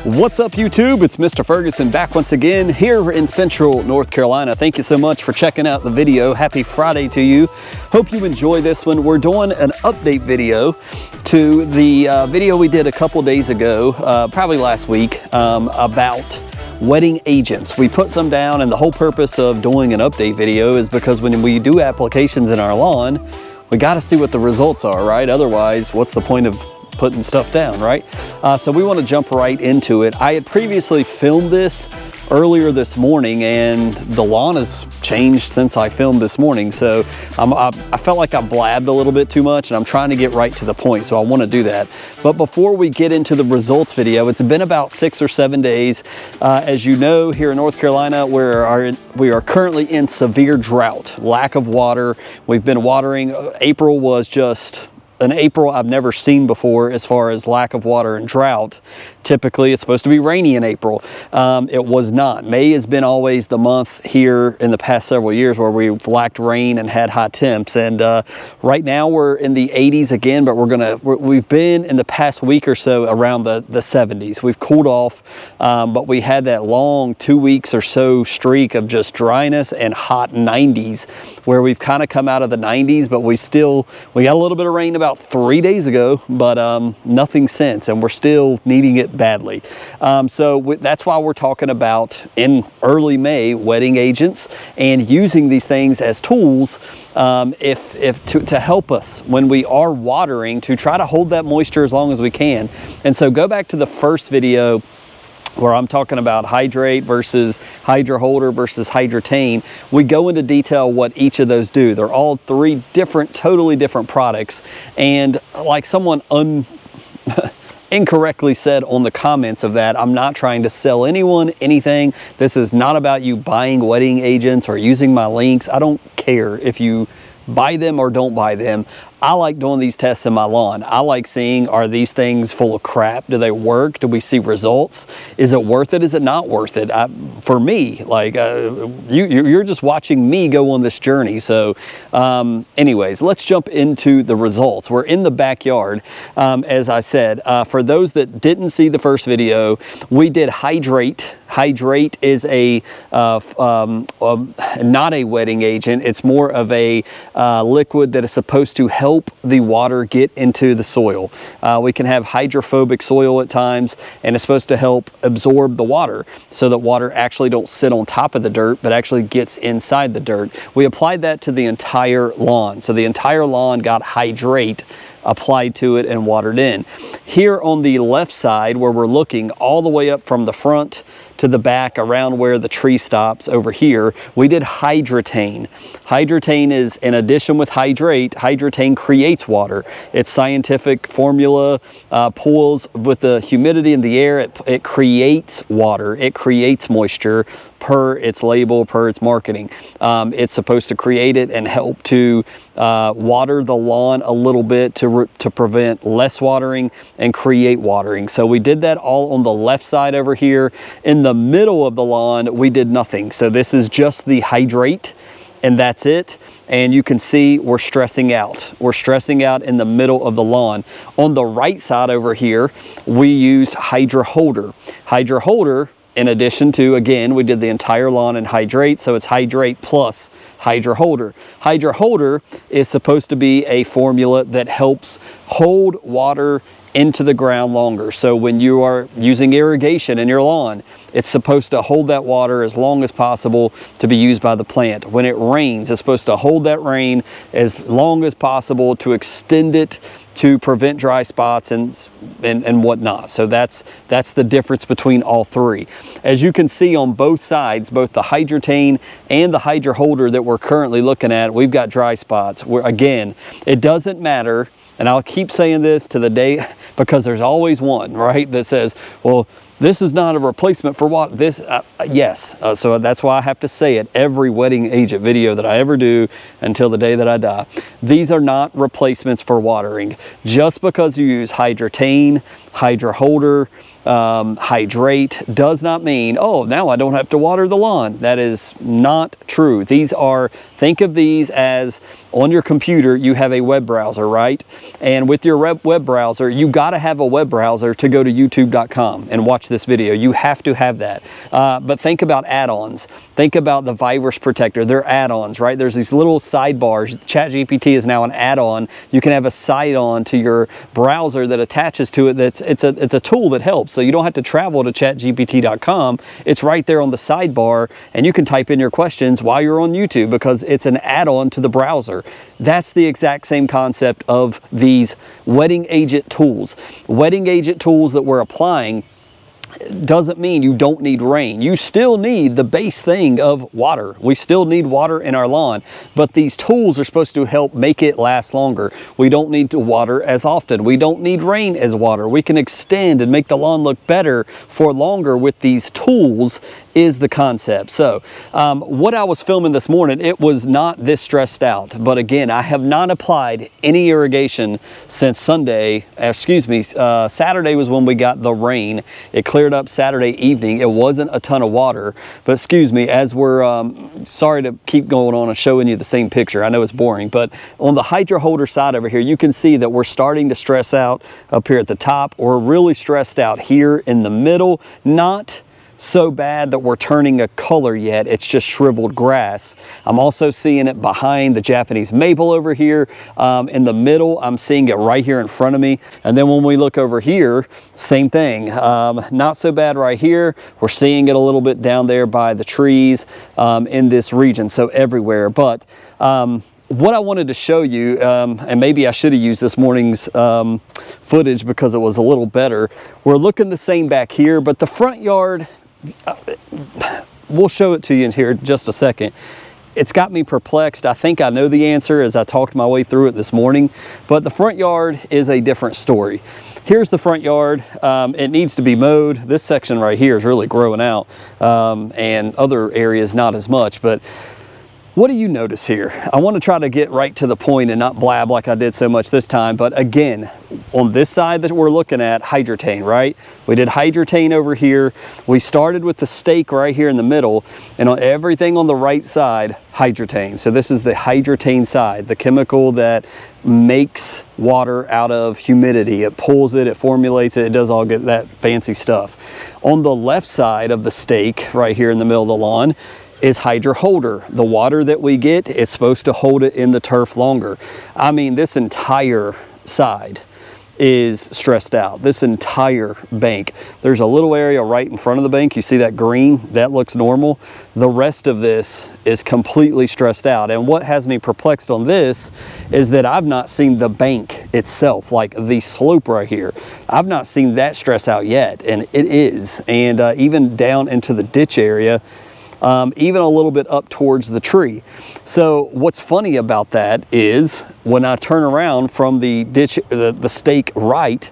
What's up, YouTube? It's Mr. Ferguson back once again here in Central North Carolina. Thank you so much for checking out the video. Happy Friday to you. Hope you enjoy this one. We're doing an update video to the video we did a couple days ago, probably last week, about wetting agents. We put some down, and the whole purpose of doing an update video is because when we do applications in our lawn, we got to see what the results are, right? Otherwise, what's the point of putting stuff down, right? So we want to jump right into it. I had previously filmed this earlier this morning, and the lawn has changed since I filmed this morning. So I felt like I blabbed a little bit too much, and I'm trying to get right to the point. So I want to do that. But before we get into the results video, it's been about 6 or 7 days. As you know, here in North Carolina, we are currently in severe drought, lack of water. We've been watering. April was just an April I've never seen before as far as lack of water and drought. Typically, it's supposed to be rainy in April. It was not. May has been always the month here in the past several years where we've lacked rain and had hot temps. And right now we're in the 80s again, but we've been in the past week or so around the 70s. We've cooled off, but we had that long 2 weeks or so streak of just dryness and hot 90s, where we've kind of come out of the 90s, but we got a little bit of rain about 3 days ago, but nothing since, and we're still needing it badly. That's why we're talking about in early May wetting agents and using these things as tools to help us when we are watering, to try to hold that moisture as long as we can. And so go back to the first video where I'm talking about hydrate versus Hydro Holder versus Hydrotain. We go into detail what each of those do. They're all three totally different products. And like someone incorrectly said on the comments of that, I'm not trying to sell anyone anything. This is not about you buying wetting agents or using my links. I don't care if you buy them or don't buy them. I like doing these tests in my lawn. I like seeing, are these things full of crap? Do they work? Do we see results? Is it worth it? Is it not worth it? For me, like you're just watching me go on this journey. So anyways, let's jump into the results. We're in the backyard. As I said, for those that didn't see the first video, we did Hydrate. Hydrate is not a wetting agent. It's more of a liquid that is supposed to help the water get into the soil. We can have hydrophobic soil at times, and it's supposed to help absorb the water so that water actually don't sit on top of the dirt, but actually gets inside the dirt. We applied that to the entire lawn. So the entire lawn got Hydrate applied to it and watered in. Here on the left side, where we're looking all the way up from the front to the back around where the tree stops over here, we did Hydrotain. Hydrotain is, in addition with Hydrate, Hydrotain creates water. Its scientific formula pulls with the humidity in the air. It creates water. It creates moisture per its label, per its marketing. It's supposed to create it and help to water the lawn a little bit to prevent less watering and create watering. So we did that all on the left side over here. In the middle of the lawn, we did nothing. So this is just the Hydrate, and that's it. And you can see we're stressing out. We're stressing out in the middle of the lawn. On the right side over here, we used Hydro Holder. Hydro Holder, in addition to, again, we did the entire lawn in Hydrate, so it's Hydrate plus Hydro Holder. Hydro Holder is supposed to be a formula that helps hold water into the ground longer. So when you are using irrigation in your lawn, it's supposed to hold that water as long as possible to be used by the plant. When it rains, it's supposed to hold that rain as long as possible to extend it to prevent dry spots and whatnot. So that's the difference between all three. As you can see on both sides, both the Hydrotain and the Hydro Holder that we're currently looking at, we've got dry spots. Again, it doesn't matter, and I'll keep saying this to the day, because there's always one, right, that says, well, this is not a replacement for what this, yes. So that's why I have to say it every wetting agent video that I ever do until the day that I die. These are not replacements for watering. Just because you use Hydrotain, Hydro Holder, Hydrate does not mean, oh, now I don't have to water the lawn. That is not true. These are, think of these as on your computer, you have a web browser, right? And with your web browser, you got to have a web browser to go to youtube.com and watch watch this video. You have to have that. But think about add-ons. Think about the virus protector. They're add-ons, right? There's these little sidebars. ChatGPT is now an add-on. You can have a side-on to your browser that attaches to it. It's a tool that helps. So you don't have to travel to chatgpt.com. It's right there on the sidebar, and you can type in your questions while you're on YouTube because it's an add-on to the browser. That's the exact same concept of these wetting agent tools. Wetting agent tools that we're applying doesn't mean you don't need rain. You still need the base thing of water. We still need water in our lawn, but these tools are supposed to help make it last longer. We don't need to water as often. We don't need rain as water. We can extend and make the lawn look better for longer with these tools is the concept. So what I was filming this morning, it was not this stressed out, but again, I have not applied any irrigation since Saturday was when we got the rain. It cleared up Saturday evening. It wasn't a ton of water, but excuse me, as we're sorry to keep going on and showing you the same picture. I know it's boring, but on the hydro holder side over here, you can see that we're starting to stress out up here at the top. We're really stressed out here in the middle. Not so bad that we're turning a color yet. It's just shriveled grass. I'm also seeing it behind the Japanese maple over here. In the middle, I'm seeing it right here in front of me. And then when we look over here, same thing. Not so bad right here. We're seeing it a little bit down there by the trees in this region. So everywhere. But what I wanted to show you, and maybe I should have used this morning's footage because it was a little better. We're looking the same back here, but the front yard, we'll show it to you in here in just a second. It's got me perplexed. I think I know the answer as I talked my way through it this morning, but the front yard is a different story. Here's the front yard. It needs to be mowed. This section right here is really growing out, and other areas not as much, but what do you notice here? I want to try to get right to the point and not blab like I did so much this time. But again, on this side that we're looking at, Hydrotain, right? We did Hydrotain over here. We started with the stake right here in the middle, and on everything on the right side, Hydrotain. So this is the Hydrotain side, the chemical that makes water out of humidity. It pulls it, it formulates it, it does all get that fancy stuff. On the left side of the stake, right here in the middle of the lawn, is Hydro Holder. The water that we get, it's supposed to hold it in the turf longer. I mean, this entire side is stressed out. This entire bank. There's a little area right in front of the bank. You see that green? That looks normal. The rest of this is completely stressed out. And what has me perplexed on this is that I've not seen the bank itself, like the slope right here. I've not seen that stress out yet, and it is. And even down into the ditch area, even a little bit up towards the tree. So what's funny about that is when I turn around from the ditch, the stake right,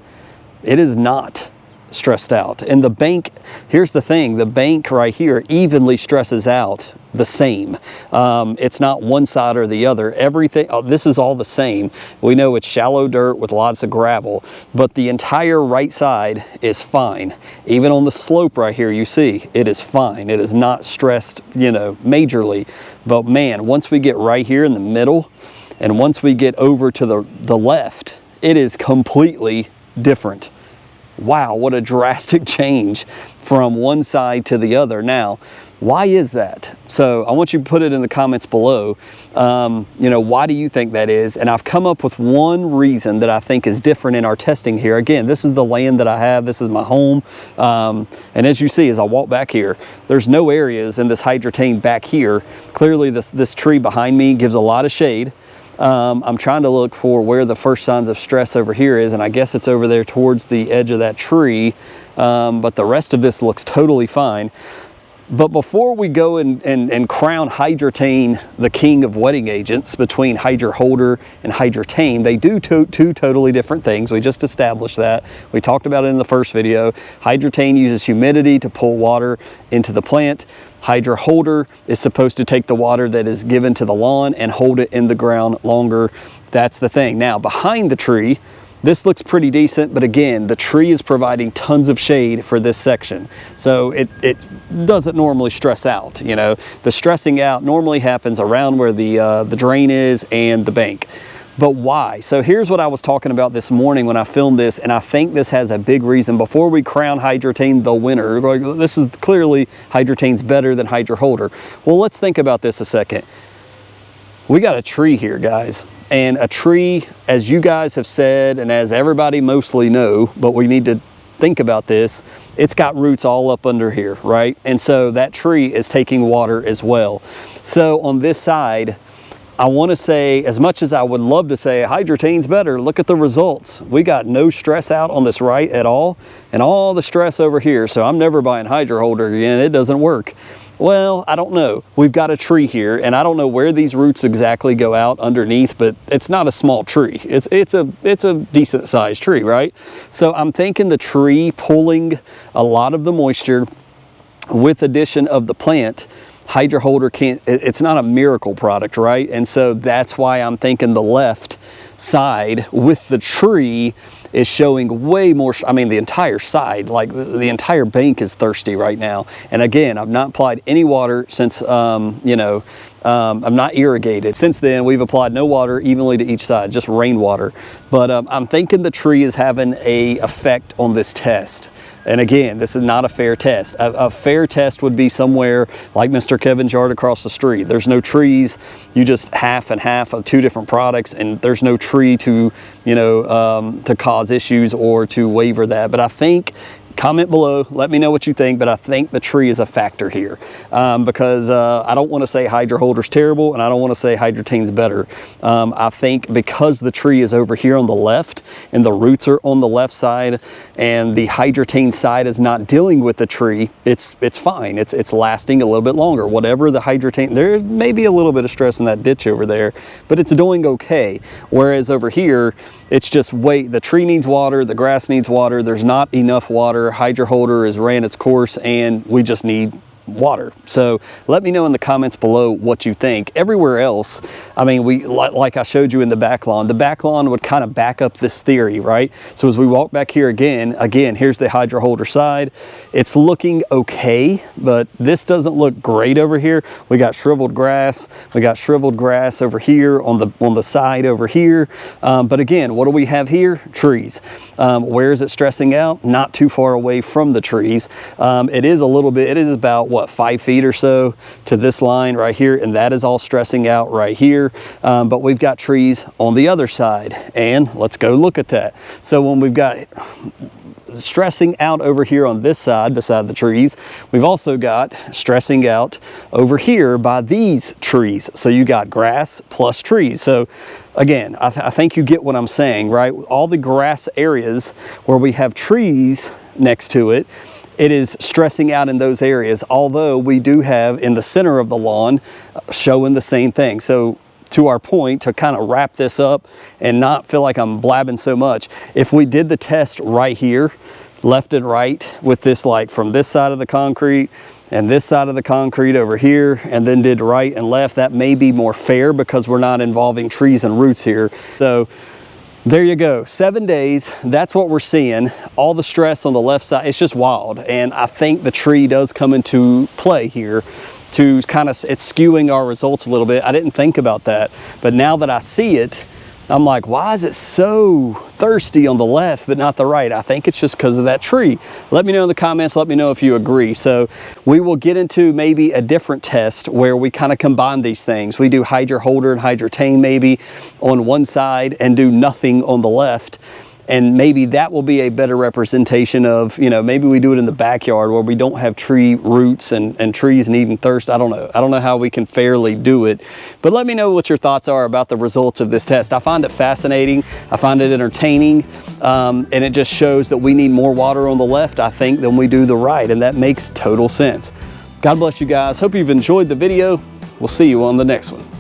it is not stressed out. And the bank, here's the thing, the bank right here evenly stresses out the same. It's not one side or the other. Everything, this is all the same. We know it's shallow dirt with lots of gravel, but the entire right side is fine. Even on the slope right here, you see, it is fine. It is not stressed, you know, majorly. But man, once we get right here in the middle, and once we get over to the left, it is completely different. Wow, what a drastic change from one side to the other. Now, why is that? So I want you to put it in the comments below. You know, why do you think that is? And I've come up with one reason that I think is different in our testing here. Again, this is the land that I have. This is my home. And as you see, as I walk back here, there's no areas in this Hydrotain back here. Clearly, this tree behind me gives a lot of shade. I'm trying to look for where the first signs of stress over here is, and I guess it's over there towards the edge of that tree, but the rest of this looks totally fine. But before we go and crown Hydrotain the king of wetting agents between Hydro Holder and Hydrotain, they do two totally different things. We just established that. We talked about it in the first video. Hydrotain uses humidity to pull water into the plant. Hydro Holder is supposed to take the water that is given to the lawn and hold it in the ground longer. That's the thing. Now, behind the tree, this looks pretty decent, but again, the tree is providing tons of shade for this section. So it doesn't normally stress out, you know. The stressing out normally happens around where the drain is and the bank. But why? So here's what I was talking about this morning when I filmed this, and I think this has a big reason. Before we crown Hydrotain the winner, like, this is clearly Hydrotain's better than Hydro Holder. Well, let's think about this a second. We got a tree here, guys. And a tree, as you guys have said, and as everybody mostly know, but we need to think about this, it's got roots all up under here, right? And so that tree is taking water as well. So on this side, I want to say, as much as I would love to say Hydrotain's better, look at the results. We got no stress out on this right at all, and all the stress over here. So I'm never buying Hydro Holder again. It doesn't work. Well, I don't know. We've got a tree here, and I don't know where these roots exactly go out underneath, but it's not a small tree. It's a decent sized tree, right? So I'm thinking the tree pulling a lot of the moisture with addition of the plant. Hydro Holder can't, it's not a miracle product, right? And so that's why I'm thinking the left side with the tree is showing way more. I mean, the entire side, like the entire bank is thirsty right now. And again, I've not applied any water since, I'm not irrigated. Since then, we've applied no water evenly to each side, just rainwater. But I'm thinking the tree is having a effect on this test. And again, this is not a fair test. A fair test would be somewhere like Mr. Kevin's yard across the street. There's no trees. You just half and half of two different products, and there's no tree to, to cause issues or to waiver that. But I think, comment below, let me know what you think, but I think the tree is a factor here because I don't want to say Hydro Holder's terrible, and I don't want to say Hydrotain's better. I think because the tree is over here on the left and the roots are on the left side and the Hydrotain side is not dealing with the tree, it's fine. It's lasting a little bit longer. Whatever the Hydrotain, there may be a little bit of stress in that ditch over there, but it's doing okay. Whereas over here, it's just the tree needs water, the grass needs water, there's not enough water. Hydro Holder has ran its course and we just need water. So let me know in the comments below what you think. Everywhere else, I mean, like I showed you in the back lawn would kind of back up this theory, right? So as we walk back here again, here's the Hydro Holder side. It's looking okay, but this doesn't look great over here. We got shriveled grass. We got shriveled grass over here on the side over here. But again, what do we have here? Trees. Where is it stressing out? Not too far away from the trees. It is about what, 5 feet or so to this line right here, and that is all stressing out right here. But we've got trees on the other side, and let's go look at that. So when we've got stressing out over here on this side beside the trees, we've also got stressing out over here by these trees. So you got grass plus trees. So again, I think you get what I'm saying, right? All the grass areas where we have trees next to it, it is stressing out in those areas, although we do have in the center of the lawn showing the same thing. So to our point, to kind of wrap this up and not feel like I'm blabbing so much, if we did the test right here, left and right, with this, like from this side of the concrete and this side of the concrete over here, and then did right and left, that may be more fair because we're not involving trees and roots here. So there you go, 7 days, that's what we're seeing. All the stress on the left side, it's just wild. And I think the tree does come into play here to kind of, it's skewing our results a little bit. I didn't think about that, but now that I see it, I'm like, why is it so thirsty on the left but not the right? I think it's just because of that tree. Let me know in the comments, let me know if you agree. So we will get into maybe a different test where we kind of combine these things. We do Hydro Holder and Hydrotain maybe on one side and do nothing on the left. And maybe that will be a better representation of, maybe we do it in the backyard where we don't have tree roots and trees needing thirst. I don't know. I don't know how we can fairly do it. But let me know what your thoughts are about the results of this test. I find it fascinating. I find it entertaining. And it just shows that we need more water on the left, I think, than we do the right. And that makes total sense. God bless you guys. Hope you've enjoyed the video. We'll see you on the next one.